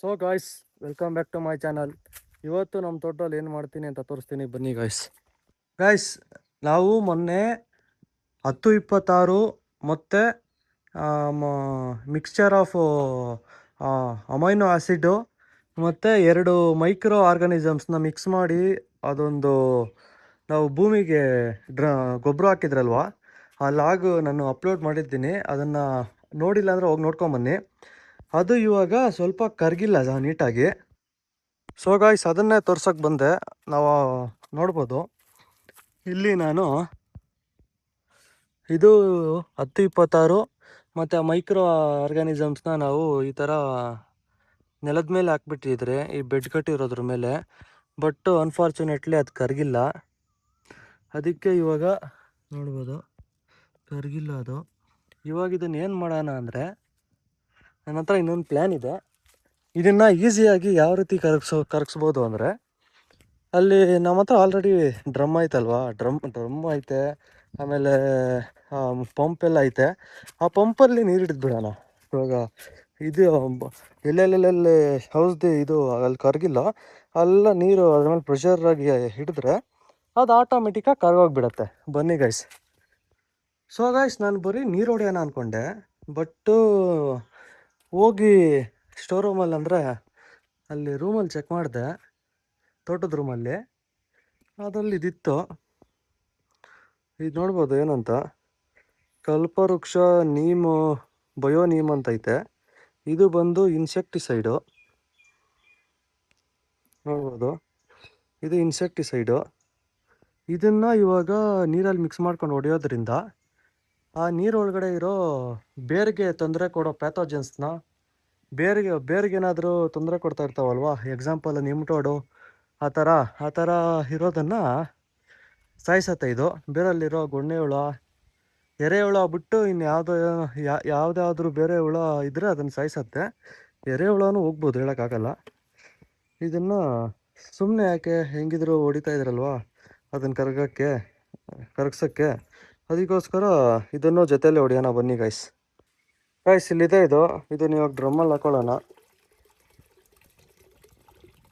So guys, welcome back to my channel. ಇವತ್ತು ನಮ್ಮ ತೋಟದಲ್ಲಿ ಏನು ಮಾಡ್ತೀನಿ ಅಂತ ತೋರಿಸ್ತೀನಿ, ಬನ್ನಿ ಗಾಯ್ಸ್. ಗಾಯ್ಸ್, ನಾವು ಮೊನ್ನೆ 10-26 ಮತ್ತು ಮಿಕ್ಸ್ಚರ್ ಆಫ್ ಅಮೈನೋ ಆ್ಯಸಿಡು ಮತ್ತು 2 ಮೈಕ್ರೋ ಆರ್ಗಾನಿಸಮ್ಸ್ನ ಮಿಕ್ಸ್ ಮಾಡಿ ಅದೊಂದು ನಾವು ಭೂಮಿಗೆ ಗೊಬ್ಬರ ಹಾಕಿದ್ರಲ್ವ, ಆ ಲಾಗ್ ನಾನು ಅಪ್ಲೋಡ್ ಮಾಡಿದ್ದೀನಿ. ಅದನ್ನು ನೋಡಿಲ್ಲ ಅಂದರೆ ಹೋಗಿ ನೋಡ್ಕೊಂಬನ್ನಿ. ಅದು ಇವಾಗ ಸ್ವಲ್ಪ ಕರಗಿಲ್ಲ ನೀಟಾಗಿ. ಸೊ ಗಾಯ್ಸ್, ಅದನ್ನೇ ತೋರ್ಸೋಕೆ ಬಂದೆ. ನಾವು ನೋಡ್ಬೋದು ಇಲ್ಲಿ ನಾನು ಇದು 10-26 ಮತ್ತು ಮೈಕ್ರೋ ಆರ್ಗ್ಯಾನಿಸಮ್ಸ್ನ ನಾವು ಈ ಥರ ನೆಲದ ಮೇಲೆ ಹಾಕ್ಬಿಟ್ಟಿದ್ರೆ ಈ ಬೆಡ್ ಕಟ್ಟಿರೋದ್ರ ಮೇಲೆ. ಬಟ್ ಅನ್ಫಾರ್ಚುನೇಟ್ಲಿ ಅದು ಕರಗಿಲ್ಲ. ಅದಕ್ಕೆ ಇವಾಗ ನೋಡ್ಬೋದು ಕರಗಿಲ್ಲ ಅದು. ಇವಾಗ ಇದನ್ನು ಏನು ಮಾಡೋಣ ಅಂದರೆ, ನನ್ನ ಹತ್ರ ಇನ್ನೊಂದು ಪ್ಲ್ಯಾನ್ ಇದೆ. ಇದನ್ನು ಈಸಿಯಾಗಿ ಯಾವ ರೀತಿ ಕರಗಿಸ್ಬೋದು ಅಂದರೆ, ಅಲ್ಲಿ ನಮ್ಮ ಹತ್ರ ಆಲ್ರೆಡಿ ಡ್ರಮ್ ಐತಲ್ವಾ, ಡ್ರಮ್ ಐತೆ. ಆಮೇಲೆ ಪಂಪ್ ಎಲ್ಲ ಐತೆ. ಆ ಪಂಪಲ್ಲಿ ನೀರು ಹಿಡಿದ್ಬಿಡೋಣ. ಇವಾಗ ಇದು ಎಲ್ಲೆಲ್ಲೆಲ್ಲಿ ಹೌಸ್ದು ಇದು ಅಲ್ಲಿ ಕರಗಿಲ್ಲ, ಅಲ್ಲ ನೀರು ಅದ್ರ ಮೇಲೆ ಪ್ರೆಷರ್ ಆಗಿ ಹಿಡಿದ್ರೆ ಅದು ಆಟೋಮೆಟಿಕ್ಕಾಗಿ ಕರಗೋಗ್ಬಿಡತ್ತೆ. ಬನ್ನಿ ಗೈಸ್. ಸೊ ಗೈಸ್, ನಾನು ಬರೀ ನೀರು ಹೊಡೆಯೋಣ ಅಂದ್ಕೊಂಡೆ. ಬಟ್ಟು ಹೋಗಿ ಸ್ಟೋರ್ ರೂಮಲ್ಲಿ ಅಂದರೆ ಅಲ್ಲಿ ರೂಮಲ್ಲಿ ಚೆಕ್ ಮಾಡಿದೆ, ತೋಟದ ರೂಮಲ್ಲಿ. ಅದ್ರಲ್ಲಿ ಇದಿತ್ತು. ಇದು ನೋಡ್ಬೋದು ಏನಂತ, ಕಲ್ಪವೃಕ್ಷ ನೀಮು ಬಯೋ ನೀಮ್ ಅಂತ ಐತೆ. ಇದು ಬಂದು ಇನ್ಸೆಕ್ಟಿಸೈಡು. ನೋಡ್ಬೋದು, ಇದು ಇನ್ಸೆಕ್ಟಿಸೈಡು. ಇದನ್ನು ಇವಾಗ ನೀರಲ್ಲಿ ಮಿಕ್ಸ್ ಮಾಡ್ಕೊಂಡು ಹೊಡೆಯೋದ್ರಿಂದ ಆ ನೀರೊಳಗಡೆ ಇರೋ ಬೇರಿಗೆ ತೊಂದರೆ ಕೊಡೋ ಪ್ಯಾಥೋಜನ್ಸ್ನ, ಬೇರಿಗೆ ಏನಾದರೂ ತೊಂದರೆ ಕೊಡ್ತಾ ಇರ್ತಾವಲ್ವ, ಎಕ್ಸಾಂಪಲ್ ನಿಮ್ಟೋಡು ಆ ಥರ ಇರೋದನ್ನು ಸಾಯಿಸತ್ತೆ ಇದು. ಬೇರಲ್ಲಿರೋ ಗೊಣ್ಣೆ ಹುಳ, ಎರೆಹುಳ ಬಿಟ್ಟು ಇನ್ನು ಯಾವುದಾದ್ರೂ ಬೇರೆ ಹುಳ ಇದ್ದರೆ ಅದನ್ನು ಸಾಯಿಸತ್ತೆ. ಎರೆಹುಳನೂ ಹೋಗ್ಬೋದು, ಹೇಳೋಕ್ಕಾಗಲ್ಲ. ಇದನ್ನು ಸುಮ್ಮನೆ ಯಾಕೆ, ಹೆಂಗಿದ್ರು ಹೊಡಿತಾ ಇದ್ರಲ್ವ ಅದನ್ನು ಕರಗ್ಸೋಕ್ಕೆ, ಅದಕ್ಕೋಸ್ಕರ ಇದನ್ನು ಜೊತೆಯಲ್ಲೇ ಹೊಡೆಯೋಣ. ಬನ್ನಿ ಗೈಸ್. ಇಲ್ಲಿದೆ ಇದು ನೀವು ಡ್ರಮ್ಮಲ್ಲಿ ಹಾಕೊಳ್ಳೋಣ.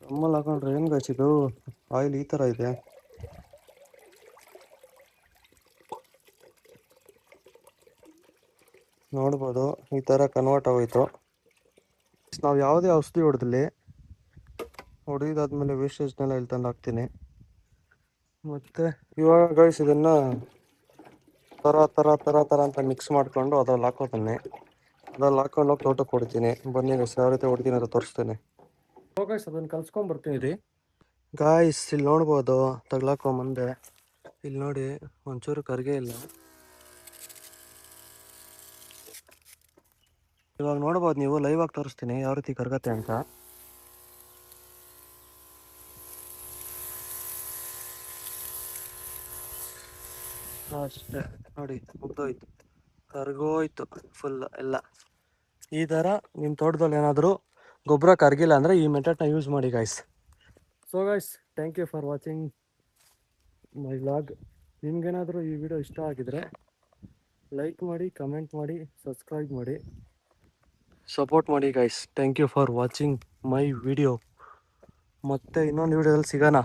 ಡ್ರಮ್ಮಲ್ಲಿ ಹಾಕೊಂಡ್ರೆ ಏನು ಗೈಸ್, ಇದು ಆಯಿಲ್ ಈ ಥರ ಇದೆ. ನೋಡ್ಬೋದು, ಈ ಥರ ಕನ್ವರ್ಟ್ ಆಗೋಯ್ತು. ನಾವು ಯಾವುದೇ ಔಷಧಿ ಹೊಡೆದಾದ್ಮೇಲೆ ವೇಸ್ಟೇಜ್ನೆಲ್ಲ ಇಲ್ಲಿ ತಂದು ಹಾಕ್ತೀನಿ. ಮತ್ತು ಇವಾಗ ಗೈಸ್ ಇದನ್ನು ಥರ ಅಂತ ಮಿಕ್ಸ್ ಮಾಡಿಕೊಂಡು ಅದ್ರಲ್ಲಿ ಹಾಕೋತೀನಿ. ಅದ್ರಲ್ಲಿ ಹಾಕೊಂಡು ಹೋಗಿ ತೋಟಕ್ಕೆ ಹೊಡಿತೀನಿ. ಬನ್ನಿ ಗೈಸ್, ಯಾವ ರೀತಿ ಹೊಡಿತೀನಿ ಅಂತ ತೋರಿಸ್ತೇನೆ. ಗೈಸ್, ಅದನ್ನು ಕಲ್ಸ್ಕೊಂಡ್ಬರ್ತೀನಿ ರೀ. ಗಾಯ್ಸ್, ಇಲ್ಲಿ ನೋಡ್ಬೋದು, ತಗ್ಲಾಕೊಂಬಂದೆ. ಇಲ್ಲಿ ನೋಡಿ, ಒಂಚೂರು ಕರ್ಗೆ ಇಲ್ಲ. ಇವಾಗ ನೋಡ್ಬೋದು ನೀವು, ಲೈವ್ ಆಗಿ ತೋರಿಸ್ತೀನಿ ಯಾವ ರೀತಿ ಕರ್ಗತ್ತೆ ಅಂತ. ಅಷ್ಟೇ ನೋಡಿ, ಮುಗ್ದೋಯ್ತು, ಕರ್ಗೋಯ್ತು ಫುಲ್ ಎಲ್ಲ. ಈ ಥರ ನಿಮ್ಮ ತೋಟದಲ್ಲಿ ಏನಾದರೂ ಗೊಬ್ಬರ ಕರಗಿಲ್ಲ ಅಂದರೆ ಈ ಮೆಥಡ್ನ ಯೂಸ್ ಮಾಡಿ guys. So guys, thank you for watching my vlog. ನಿಮ್ಗೇನಾದರೂ ಈ ವಿಡಿಯೋ ಇಷ್ಟ ಆಗಿದರೆ ಲೈಕ್ ಮಾಡಿ, ಕಮೆಂಟ್ ಮಾಡಿ, ಸಬ್ಸ್ಕ್ರೈಬ್ ಮಾಡಿ, ಸಪೋರ್ಟ್ ಮಾಡಿ guys. Thank you for watching my video. ಮತ್ತೆ ಇನ್ನೊಂದು ವಿಡಿಯೋದಲ್ಲಿ ಸಿಗೋಣ.